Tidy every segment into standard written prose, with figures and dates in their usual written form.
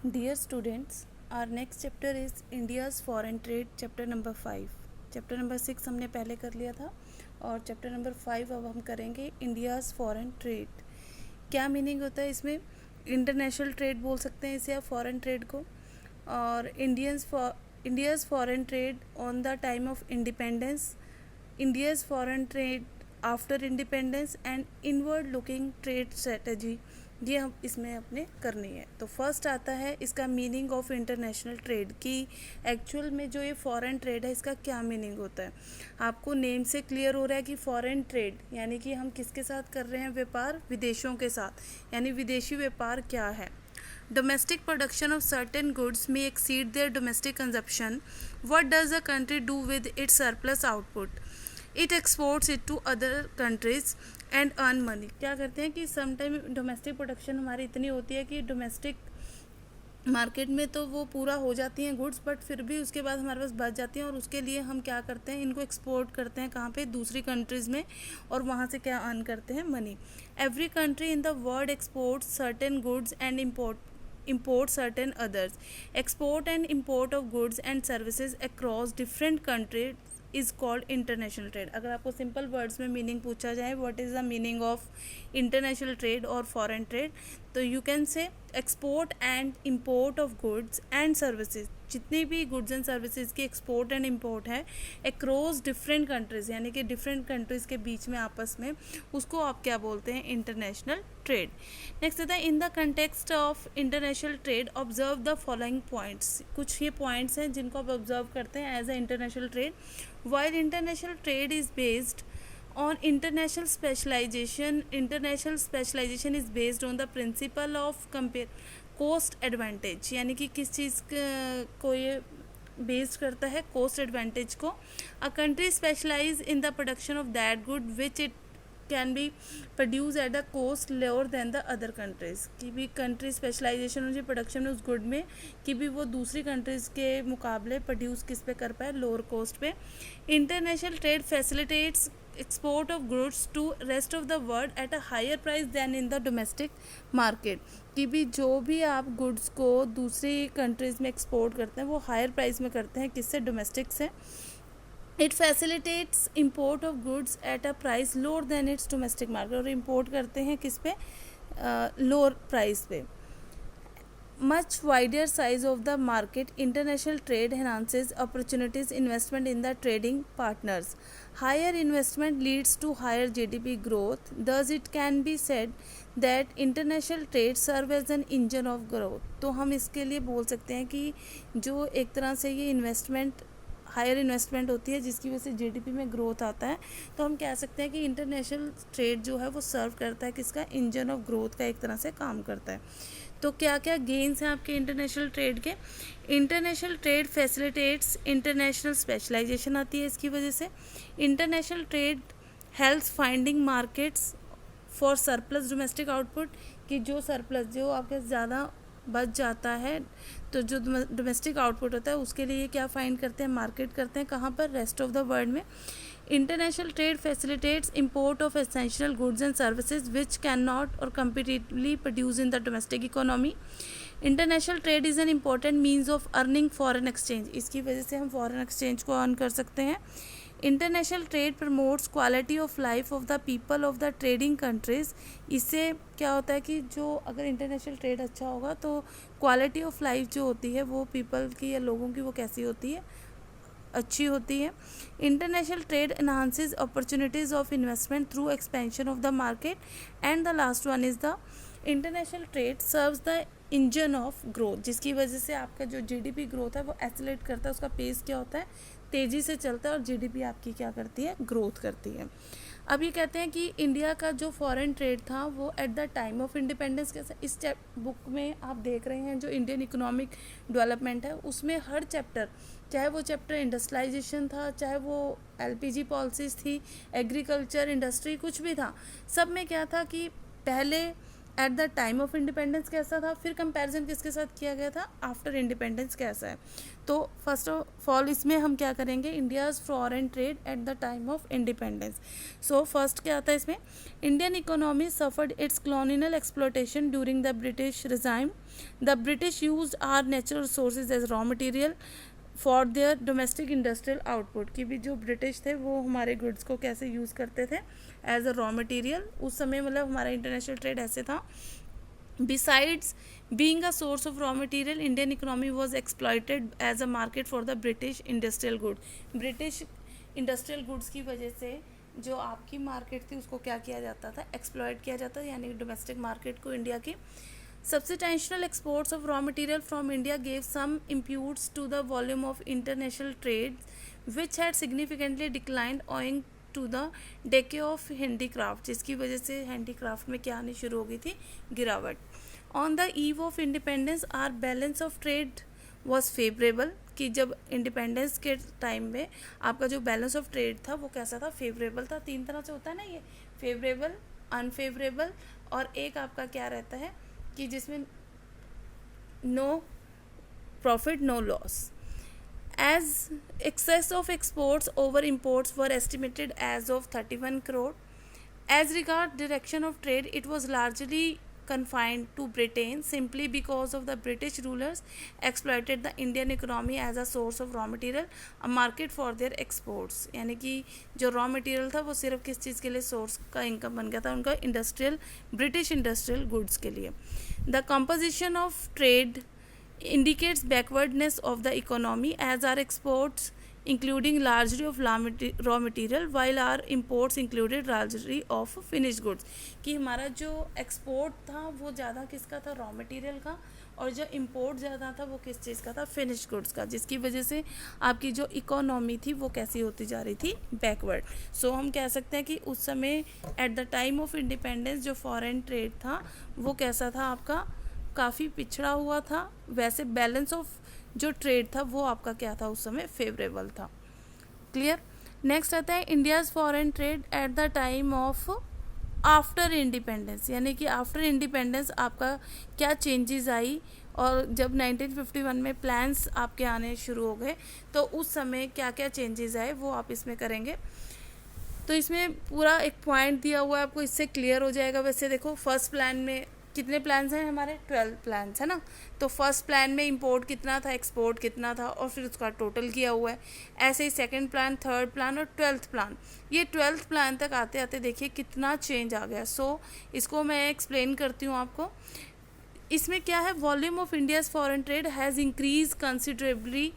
Dear students, our next chapter is India's foreign trade, chapter number 5. Chapter number 6 हमने पहले कर लिया था और चैप्टर नंबर 5 अब हम करेंगे इंडियाज़ फॉरेन ट्रेड। क्या मीनिंग होता है इसमें? इंटरनेशनल ट्रेड बोल सकते हैं इसे, या फॉरेन ट्रेड को। और India's foreign trade on the time of independence, India's foreign trade after independence and inward looking trade strategy, ये हम इसमें अपने करनी है। तो फर्स्ट आता है इसका मीनिंग ऑफ इंटरनेशनल ट्रेड, कि एक्चुअल में जो ये फॉरेन ट्रेड है इसका क्या मीनिंग होता है। आपको नेम से क्लियर हो रहा है कि फॉरेन ट्रेड यानी कि हम किसके साथ कर रहे हैं व्यापार? विदेशों के साथ, यानी विदेशी व्यापार क्या है। Domestic production of certain goods may exceed their domestic consumption. What does the country do with its surplus output? It exports it to other countries and earn money. क्या करते हैं कि समटाइम डोमेस्टिक प्रोडक्शन हमारी इतनी होती है कि domestic market में तो वो पूरा हो जाती हैं गुड्स, बट फिर भी उसके बाद हमारे पास बच जाती हैं और उसके लिए हम क्या करते हैं, इनको एक्सपोर्ट करते हैं कहाँ पे? दूसरी कंट्रीज़ में, और वहाँ से क्या अर्न करते हैं? Money. Every country in the world export certain goods and import certain others. Export and import of goods and services across different countries is called international trade. अगर आपको सिंपल वर्ड्स में मीनिंग पूछा जाए what is the meaning of international trade और foreign trade, तो you can say export and import of goods and services. जितनी भी goods and services की एक्सपोर्ट एंड इम्पोर्ट है अक्रॉस डिफरेंट कंट्रीज़, यानी कि डिफरेंट कंट्रीज़ के बीच में आपस में, उसको आप क्या बोलते हैं? International trade. नेक्स्ट आता है in the context of international trade observe the following points. कुछ ये पॉइंट्स हैं जिनको आप ऑब्जर्व करते हैं as a international trade. While international trade is based on international specialization is based on the principle of compare cost advantage, यानी कि किस चीज़ को ये बेस्ड करता है? cost advantage को। a country specialize in the production of that good which it can be produced at a cost lower than the other countries, कि भी कंट्री स्पेशलाइजेशन हो प्रोडक्शन उस गुड में कि भी वो दूसरी कंट्रीज़ के मुकाबले प्रोड्यूस किस पे कर पाए? लोअर कॉस्ट पे। International trade facilitates export of goods to rest of the world at a higher price than in the domestic market, कि भी जो भी आप गुड्स को दूसरी कंट्रीज़ में एक्सपोर्ट करते हैं वो हायर प्राइस में करते हैं, किससे? डोमेस्टिक से। It facilitates import of goods at a price lower than it's domestic market, और इम्पोर्ट करते हैं किस पे? लोअर प्राइस पे। Much wider size of the market, international trade enhances opportunities investment in the trading partners. Higher investment leads to higher GDP growth. Thus, it can be said that international trade serve as an engine of growth. तो हम इसके लिए बोल सकते हैं कि जो एक तरह से ये इन्वेस्टमेंट, हायर इन्वेस्टमेंट होती है जिसकी वजह से जीडीपी में ग्रोथ आता है, तो हम कह सकते हैं कि इंटरनेशनल ट्रेड जो है वो सर्व करता है किसका? इंजन ऑफ ग्रोथ का एक तरह से काम करता है। तो क्या क्या गेन्स हैं आपके इंटरनेशनल ट्रेड के? International trade facilitates international specialization आती है इसकी वजह से। International trade helps finding markets for surplus domestic output, कि जो सरप्लस, जो आपके ज़्यादा बच जाता है, तो जो डोमेस्टिक आउटपुट होता है उसके लिए क्या फाइंड करते हैं? मार्केट करते हैं कहाँ पर? रेस्ट ऑफ द वर्ल्ड में। International trade facilitates import of essential goods and services which cannot or competitively produce in the domestic economy. International trade is an important means of earning foreign exchange. इसकी वजह से हम foreign exchange को earn कर सकते हैं। International trade promotes quality of life of the people of the trading countries. इससे क्या होता है कि जो अगर इंटरनेशनल ट्रेड अच्छा होगा तो क्वालिटी ऑफ लाइफ जो होती है वो पीपल की या लोगों की वो कैसी होती है? अच्छी होती है। International trade enhances opportunities of investment through expansion of the market. And the last one is the international trade serves the engine of growth, जिसकी वजह से आपका जो जीडीपी ग्रोथ है वो एक्सेलरेट करता है, उसका पेस क्या होता है? तेज़ी से चलता है, और जीडीपी आपकी क्या करती है? ग्रोथ करती है। अब ये कहते हैं कि इंडिया का जो फॉरेन ट्रेड था वो eight the time of independence कैसा? इस बुक में आप देख रहे हैं जो इंडियन इकोनॉमिक डेवलपमेंट है उसमें हर चैप्टर, चाहे वो चैप्टर इंडस्ट्रियलाइजेशन था, चाहे वो एलपीजी पॉलिसीज़ थी, एग्रीकल्चर, इंडस्ट्री, कुछ भी था, सब में क्या था कि पहले eight the time of independence कैसा था, फिर कंपैरिजन किसके साथ किया गया था, आफ्टर इंडिपेंडेंस कैसा है। तो फर्स्ट ऑफ ऑल इसमें हम क्या करेंगे, India's foreign trade at the time of independence. So first क्या आता है इसमें, Indian economy suffered its colonial exploitation during the British regime. The British used our natural resources as raw material for their domestic industrial output, कि भी जो British थे वो हमारे गुड्स को कैसे यूज़ करते थे एज अ रॉ मटेरियल। उस समय मतलब हमारा इंटरनेशनल ट्रेड ऐसे था। Besides being a source of raw material, Indian economy was exploited as a market for the British industrial good. British industrial goods की वजह से जो आपकी मार्केट थी उसको क्या किया जाता था, एक्सप्लॉइट किया जाता था, यानी डोमेस्टिक मार्केट को इंडिया की। Substantial exports of raw material from India gave some impulse to the volume of international trade, which had significantly declined owing to the decay of handicraft, जिसकी वजह से हैंडीक्राफ्ट में क्या आनी शुरू हो गई थी, गिरावट। On the eve of independence our balance of trade was favourable, कि जब इंडिपेंडेंस के टाइम में आपका जो बैलेंस ऑफ ट्रेड था वो कैसा था, फेवरेबल था। तीन तरह से होता है ना ये, फेवरेबल, अनफेवरेबल, और एक आपका क्या रहता है कि जिसमें no profit no loss. As excess of exports over imports were estimated as of 31 crore. As regard direction of trade it was largely confined to Britain simply because of the British rulers exploited the Indian economy as a source of raw material, a market for their exports। यानी कि जो raw material था वो सिर्फ किस चीज़ के लिए source का इनकम बन गया था, उनका इंडस्ट्रियल, ब्रिटिश इंडस्ट्रियल गुड्स के लिए। The composition of trade indicates backwardness of the economy as our exports including largely of raw material while our imports included largely of finished goods, कि हमारा जो एक्सपोर्ट था वो ज़्यादा किसका था, रॉ मटेरियल का, और जो इंपोर्ट ज़्यादा था वो किस चीज़ का था, फिनिश्ड गुड्स का, जिसकी वजह से आपकी जो इकोनॉमी थी वो कैसी होती जा रही थी, बैकवर्ड। सो हम कह सकते हैं कि उस समय eight the time of independence जो फॉरेन ट्रेड था वो कैसा था, आपका काफ़ी पिछड़ा हुआ था। वैसे बैलेंस ऑफ जो ट्रेड था वो आपका क्या था, उस समय फेवरेबल था। क्लियर। नेक्स्ट आता है India's foreign trade at the time of after independence, यानी कि आफ्टर इंडिपेंडेंस आपका क्या चेंजेस आई, और जब 1951 में प्लान्स आपके आने शुरू हो गए तो उस समय क्या क्या चेंजेस आए वो आप इसमें करेंगे। तो इसमें पूरा एक पॉइंट दिया हुआ है आपको, इससे क्लियर हो जाएगा। वैसे देखो फर्स्ट प्लान में कितने प्लान्स हैं हमारे, 12 प्लान्स है ना। तो फर्स्ट प्लान में इंपोर्ट कितना था, एक्सपोर्ट कितना था, और फिर उसका टोटल किया हुआ है। ऐसे ही सेकंड प्लान, थर्ड प्लान और 12th प्लान, ये 12th प्लान तक आते आते देखिए कितना चेंज आ गया। सो इसको मैं एक्सप्लेन करती हूँ आपको। इसमें क्या है, volume of India's foreign trade has increase considerably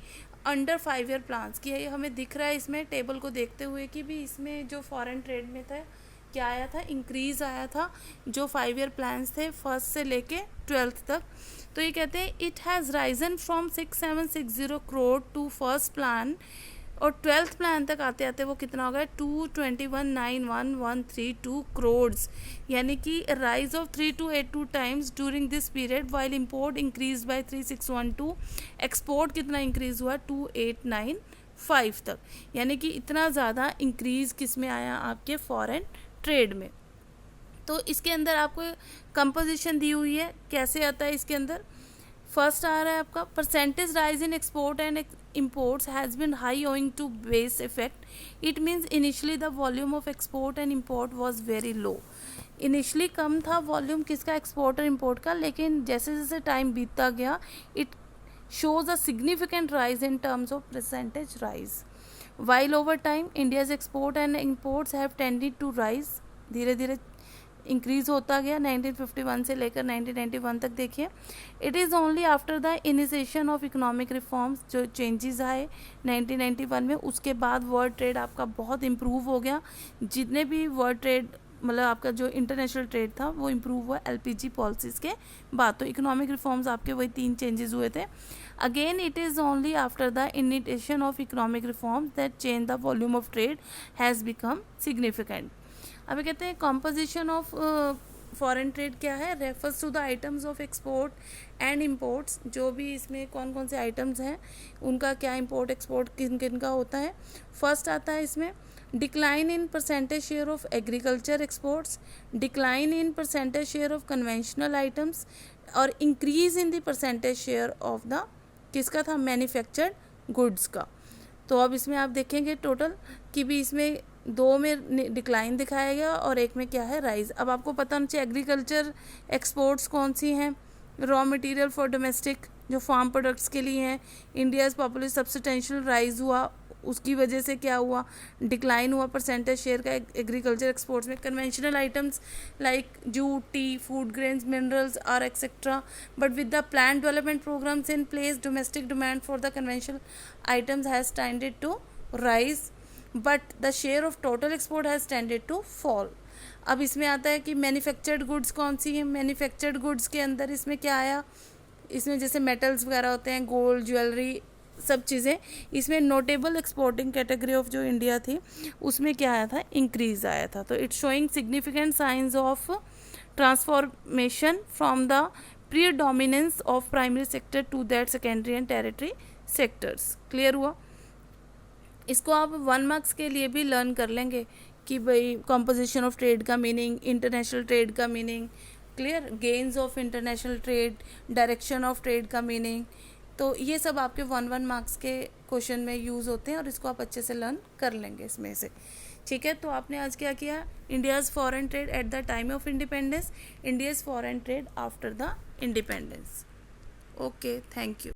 under 5 year plans, की ये हमें दिख रहा है इसमें टेबल को देखते हुए कि भी इसमें जो फॉरेन ट्रेड में था क्या आया था, इंक्रीज़ आया था, जो 5 ईयर प्लान्स थे फर्स्ट से लेके 12th तक। तो ये कहते हैं it has risen from 6760 crore to first plan, और 12th प्लान तक आते आते वो कितना हो गया, 2219132 करोड़, यानी कि rise of 3282 times during this period, while import increase by 3612, export कितना इंक्रीज हुआ 2895 तक, यानी कि इतना ज़्यादा इंक्रीज़ किस में आया, आपके फॉरेन ट्रेड में। तो इसके अंदर आपको कंपोजिशन दी हुई है, कैसे आता है इसके अंदर। फर्स्ट आ रहा है आपका percentage rise in export and imports has been high owing to base effect. It means initially the volume of export and import was very low. Initially कम था वॉल्यूम किसका, एक्सपोर्ट और इम्पोर्ट का, लेकिन जैसे जैसे टाइम बीतता गया it shows a significant rise in terms of percentage rise. While over time India's export and imports have tended to rise, धीरे धीरे इंक्रीज़ होता गया 1951 से लेकर 1991 तक। देखिए it is only after the initiation of economic reforms, जो changes आए 1991 में, उसके बाद वर्ल्ड ट्रेड आपका बहुत इम्प्रूव हो गया। जितने भी वर्ल्ड ट्रेड मतलब आपका जो इंटरनेशनल ट्रेड था वो इम्प्रूव हुआ LPG पॉलिसीज़ के बाद। तो इकोनॉमिक रिफॉर्म्स आपके वही 3 चेंजेस हुए थे। Again it is only after the initiation of economic reforms that change the volume of trade has become significant. अभी कहते हैं कॉम्पोजिशन ऑफ फॉरेन ट्रेड क्या है, refers to the items of export and imports, जो भी इसमें कौन कौन से आइटम्स हैं उनका क्या इम्पोर्ट एक्सपोर्ट किन किन का होता है। फर्स्ट आता है इसमें decline in percentage share of agriculture exports, decline in percentage share of conventional items, और increase in the percentage share of the किसका था, मैन्युफैक्चर्ड गुड्स का। तो अब इसमें आप देखेंगे टोटल कि भी इसमें दो में डिक्लाइन दिखाया गया और एक में क्या है, राइज। अब आपको पता होना चाहिए एग्रीकल्चर एक्सपोर्ट्स कौन सी हैं, रॉ मटेरियल फॉर डोमेस्टिक जो फार्म प्रोडक्ट्स के लिए हैं, इंडियाज़ पॉपुलेशन सब्सटेंशियल राइज हुआ, उसकी वजह से क्या हुआ, डिक्लाइन हुआ परसेंटेज शेयर का एग्रीकल्चर एक्सपोर्ट्स में। Conventional items like jute, tea, food grains, minerals are etcetera, but with the plan development programmes in place domestic demand for the conventional items has tended to rise, but the share of total export has tended to fall. अब इसमें आता है कि manufactured goods कौन सी हैं, manufactured goods के अंदर इसमें क्या आया, इसमें जैसे मेटल्स वगैरह होते हैं, गोल्ड, ज्वेलरी, सब चीज़ें। इसमें नोटेबल एक्सपोर्टिंग कैटेगरी ऑफ जो इंडिया थी उसमें क्या आया था, इंक्रीज आया था। तो it's showing significant signs of transformation from the predominance of primary sector to that secondary and territory sectors. Clear हुआ। इसको आप 1 मार्क्स के लिए भी लर्न कर लेंगे कि भाई कॉम्पोजिशन ऑफ ट्रेड का मीनिंग, इंटरनेशनल ट्रेड का meaning, clear, gains of international trade, direction of trade का मीनिंग। तो ये सब आपके 1 मार्क्स के क्वेश्चन में यूज़ होते हैं और इसको आप अच्छे से लर्न कर लेंगे इसमें से। ठीक है, तो आपने आज क्या किया, India's foreign trade at the time of independence, India's foreign trade after the independence. Okay, thank you.